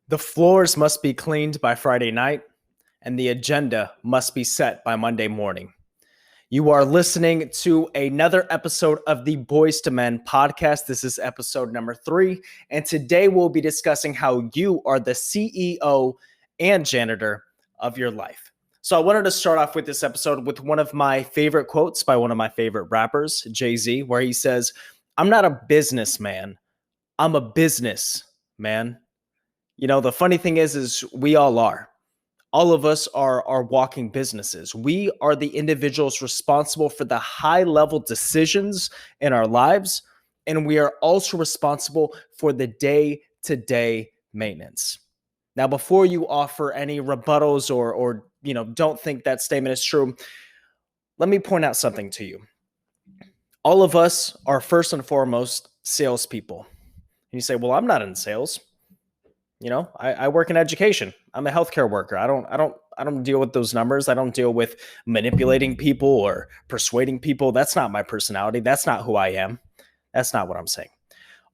The floors must be cleaned by Friday night, and the agenda must be set by Monday morning. You are listening to another episode of the Boys to Men podcast. This is episode number 3, and today we'll be discussing how you are the CEO and janitor of your life. So I wanted to start off with this episode with one of my favorite quotes by one of my favorite rappers, Jay-Z, where he says, "I'm not a businessman, I'm a business man." You know, the funny thing is we all are. All of us are walking businesses. We are the individuals responsible for the high level decisions in our lives, and we are also responsible for the day to day maintenance. Now, before you offer any rebuttals or don't think that statement is true, let me point out something to you. All of us are first and foremost salespeople. And you say, "Well, I'm not in sales." I work in education. I'm a healthcare worker. I don't deal with those numbers. I don't deal with manipulating people or persuading people. That's not my personality. That's not who I am. That's not what I'm saying.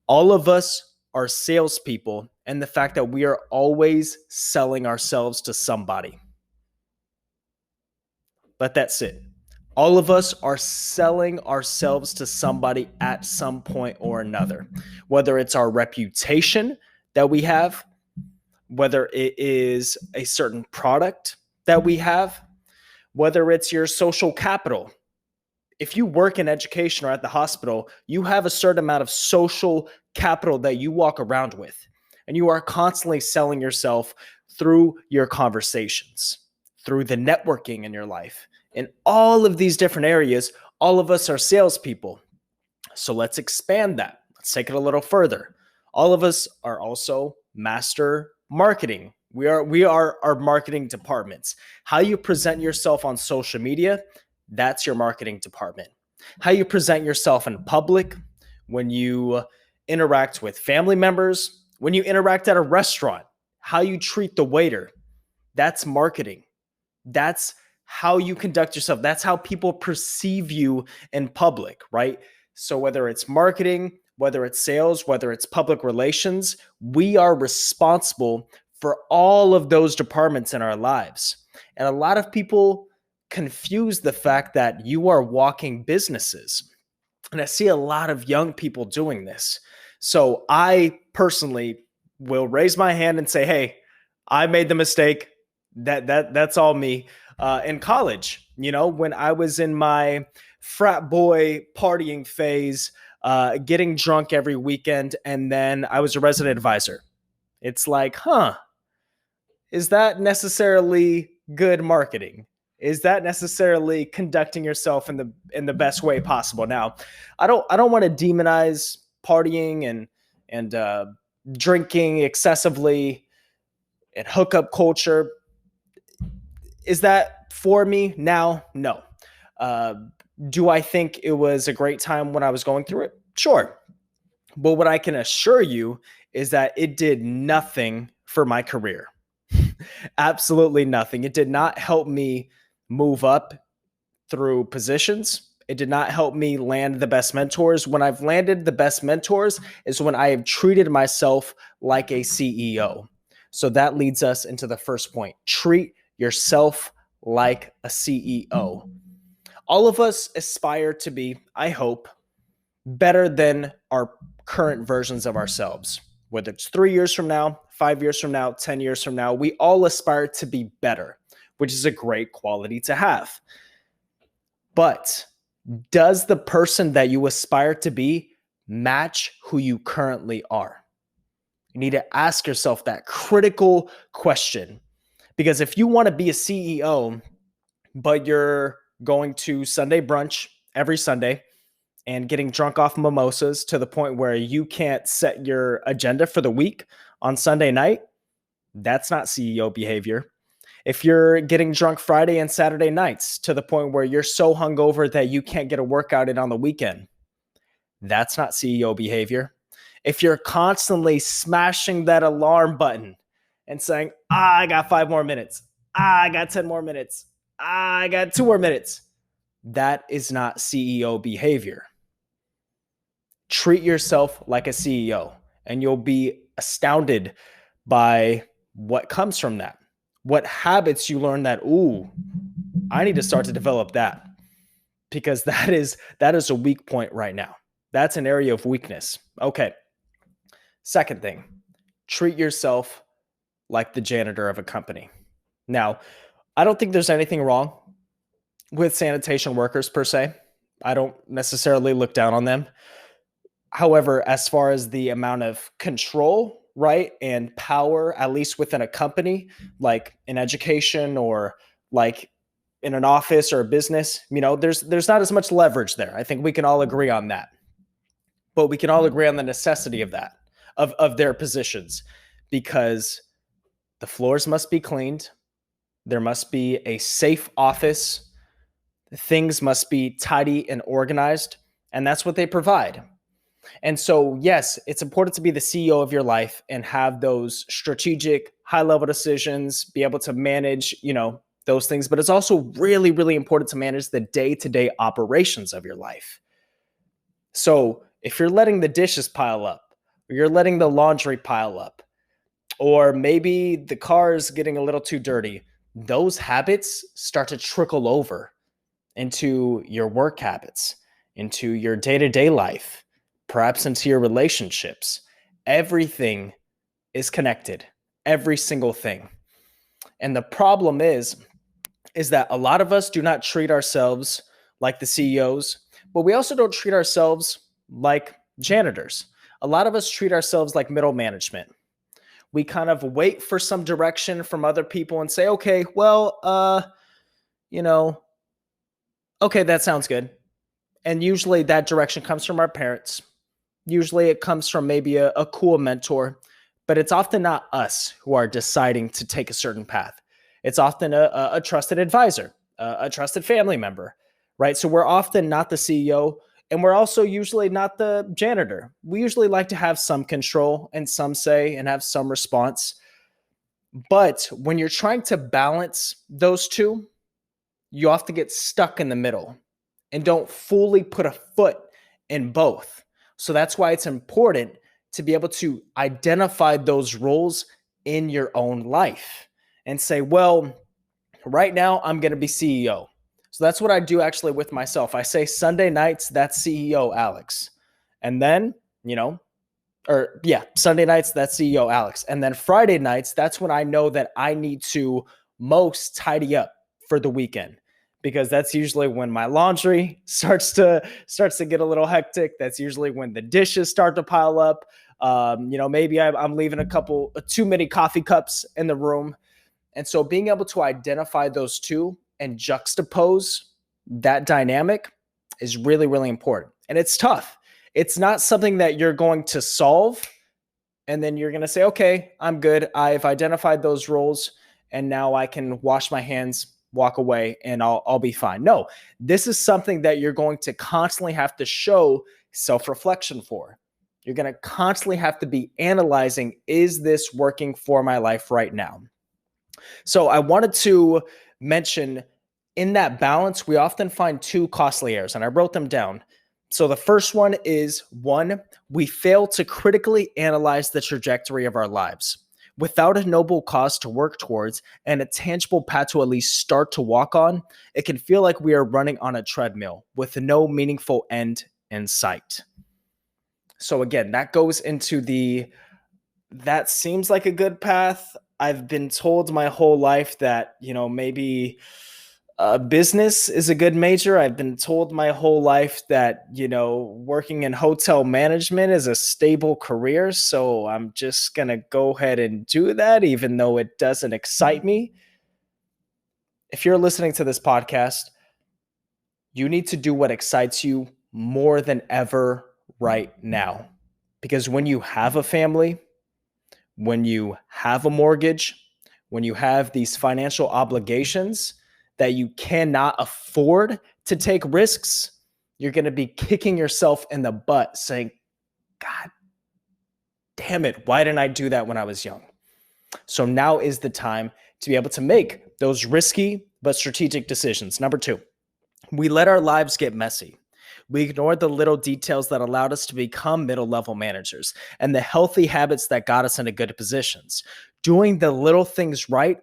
All of us are salespeople, and the fact that we are always selling ourselves to somebody. Let that sit. All of us are selling ourselves to somebody at some point or another, whether it's our reputation that we have, whether it is a certain product that we have, whether it's your social capital. If you work in education or at the hospital, you have a certain amount of social capital that you walk around with, and you are constantly selling yourself through your conversations, through the networking in your life. In all of these different areas, all of us are salespeople. So let's expand that. Let's take it a little further. All of us are also master marketing. We are our marketing departments. How you present yourself on social media, that's your marketing department. How you present yourself in public, when you interact with family members, when you interact at a restaurant, how you treat the waiter, that's marketing. That's how you conduct yourself. That's how people perceive you in public, right? So whether it's marketing, whether it's sales, whether it's public relations, we are responsible for all of those departments in our lives. And a lot of people confuse the fact that you are walking businesses. And I see a lot of young people doing this. So I personally will raise my hand and say, "Hey, I made the mistake. That's all me." In college, when I was in my frat boy partying phase, getting drunk every weekend, and then I was a resident advisor. It's like, is that necessarily good marketing? Is that necessarily conducting yourself in the best way possible? Now, I don't want to demonize partying and drinking excessively and hookup culture. Is that for me now? No. Do I think it was a great time when I was going through it? Sure. But what I can assure you is that it did nothing for my career. Absolutely nothing. It did not help me move up through positions. It did not help me land the best mentors. When I've landed the best mentors is when I have treated myself like a CEO. So that leads us into the first point. Treat yourself like a CEO. All of us aspire to be, I hope, better than our current versions of ourselves. Whether it's 3 years from now, 5 years from now, 10 years from now, we all aspire to be better, which is a great quality to have. But does the person that you aspire to be match who you currently are? You need to ask yourself that critical question. Because if you want to be a CEO, but you're going to Sunday brunch every Sunday and getting drunk off mimosas to the point where you can't set your agenda for the week on Sunday night, that's not CEO behavior. If you're getting drunk Friday and Saturday nights to the point where you're so hungover that you can't get a workout in on the weekend, that's not CEO behavior. If you're constantly smashing that alarm button and saying, "I got 5 more minutes. I got 10 more minutes. I got 2 more minutes," that is not CEO behavior. Treat yourself like a CEO, and you'll be astounded by what comes from that. What habits you learn that, ooh, I need to start to develop that, because that is a weak point right now. That's an area of weakness. Okay. Second thing, treat yourself like the janitor of a company. Now, I don't think there's anything wrong with sanitation workers per se. I don't necessarily look down on them. However, as far as the amount of control, right, and power, at least within a company, like in education or like in an office or a business, there's not as much leverage there. I think we can all agree on that. But we can all agree on the necessity of that, of their positions, because the floors must be cleaned. There must be a safe office. Things must be tidy and organized, and that's what they provide. And so, yes, it's important to be the CEO of your life and have those strategic, high-level decisions, be able to manage, those things. But it's also really, really important to manage the day-to-day operations of your life. So if you're letting the dishes pile up, or you're letting the laundry pile up, or maybe the car is getting a little too dirty, those habits start to trickle over into your work habits, into your day-to-day life, perhaps into your relationships. Everything is connected, every single thing. And the problem is that a lot of us do not treat ourselves like the CEOs, but we also don't treat ourselves like janitors. A lot of us treat ourselves like middle management. We kind of wait for some direction from other people and say, okay, well, okay, that sounds good. And usually that direction comes from our parents. Usually it comes from maybe a cool mentor, but it's often not us who are deciding to take a certain path. It's often a trusted advisor, a trusted family member, right? So we're often not the CEO, and we're also usually not the janitor. We usually like to have some control and some say and have some response. But when you're trying to balance those two, you often get stuck in the middle and don't fully put a foot in both. So that's why it's important to be able to identify those roles in your own life and say, well, right now I'm going to be CEO. So that's what I do actually with myself. I say Sunday nights, that's CEO Alex. And then, Sunday nights, that's CEO Alex. And then Friday nights, that's when I know that I need to most tidy up for the weekend, because that's usually when my laundry starts to get a little hectic. That's usually when the dishes start to pile up. Maybe I'm leaving too many coffee cups in the room. And so being able to identify those two and juxtapose that dynamic is really, really important. And it's tough. It's not something that you're going to solve and then you're going to say, okay, I'm good. I've identified those roles and now I can wash my hands, walk away, and I'll be fine. No, this is something that you're going to constantly have to show self-reflection for. You're going to constantly have to be analyzing, is this working for my life right now? So I wanted to mention, in that balance, we often find two costly errors, and I wrote them down. So the first one is, one, we fail to critically analyze the trajectory of our lives. Without a noble cause to work towards and a tangible path to at least start to walk on, it can feel like we are running on a treadmill with no meaningful end in sight. So again, that goes into that seems like a good path. I've been told my whole life that, maybe business is a good major. I've been told my whole life that, working in hotel management is a stable career. So I'm just going to go ahead and do that, even though it doesn't excite me. If you're listening to this podcast, you need to do what excites you more than ever right now. Because when you have a family, when you have a mortgage, when you have these financial obligations that you cannot afford to take risks, you're going to be kicking yourself in the butt saying, God damn it, why didn't I do that when I was young? So now is the time to be able to make those risky but strategic decisions. Number two, we let our lives get messy. We ignored the little details that allowed us to become middle-level managers and the healthy habits that got us into good positions. Doing the little things right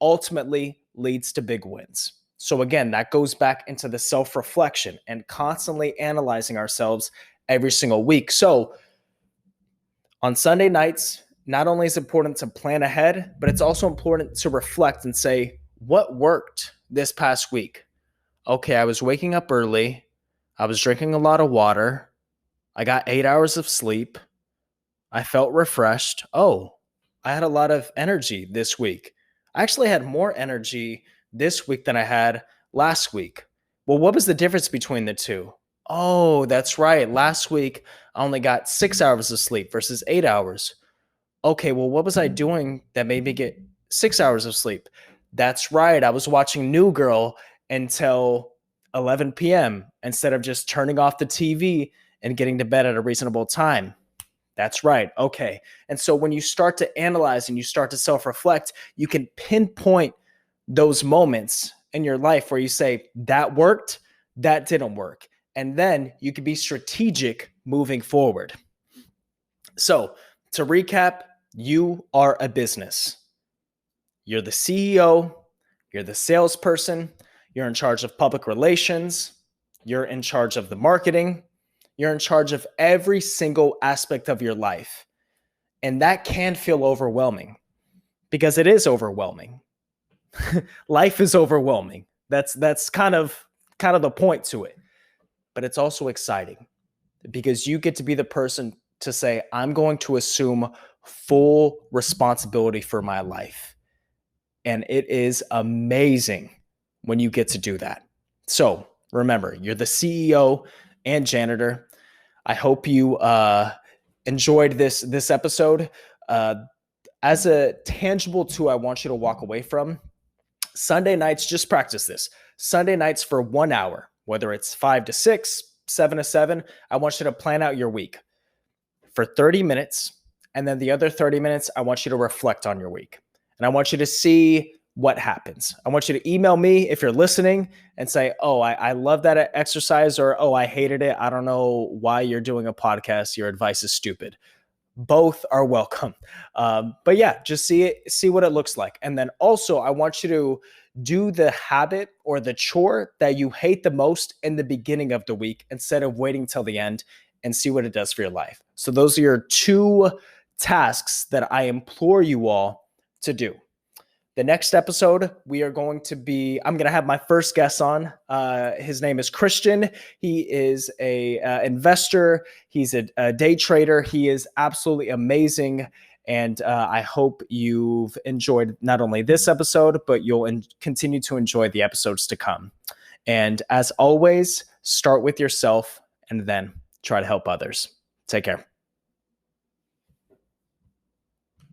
ultimately leads to big wins. So again, that goes back into the self-reflection and constantly analyzing ourselves every single week. So on Sunday nights, not only is it important to plan ahead, but it's also important to reflect and say, what worked this past week? Okay, I was waking up early. I was drinking a lot of water. I got 8 hours of sleep. I felt refreshed. Oh, I had a lot of energy this week. I actually had more energy this week than I had last week. Well, what was the difference between the two? Oh, that's right. Last week, I only got 6 hours of sleep versus 8 hours. Okay, well, what was I doing that made me get 6 hours of sleep? That's right. I was watching New Girl until 11 p.m. instead of just turning off the TV and getting to bed at a reasonable time. That's right. Okay. And so when you start to analyze and you start to self reflect, you can pinpoint those moments in your life where you say, that worked, that didn't work. And then you can be strategic moving forward. So to recap, you are a business. You're the CEO, you're the salesperson, you're in charge of public relations, you're in charge of the marketing, you're in charge of every single aspect of your life. And that can feel overwhelming because it is overwhelming. Life is overwhelming. That's kind of the point to it. But it's also exciting because you get to be the person to say, I'm going to assume full responsibility for my life. And it is amazing when you get to do that. So remember, you're the CEO and janitor. I hope you enjoyed this episode. As a tangible tool I want you to walk away from, Sunday nights, just practice this. Sunday nights for 1 hour, whether it's 5 to 6, 7 to 7, I want you to plan out your week for 30 minutes. And then the other 30 minutes, I want you to reflect on your week. And I want you to see what happens. I want you to email me if you're listening and say, oh, I love that exercise, or, oh, I hated it. I don't know why you're doing a podcast. Your advice is stupid. Both are welcome. But yeah, just see what it looks like. And then also I want you to do the habit or the chore that you hate the most in the beginning of the week instead of waiting till the end, and see what it does for your life. So those are your 2 tasks that I implore you all to do. The next episode, I'm going to have my first guest on. His name is Christian. He is a investor. He's a day trader. He is absolutely amazing. And I hope you've enjoyed not only this episode, but you'll continue to enjoy the episodes to come. And as always, start with yourself and then try to help others. Take care.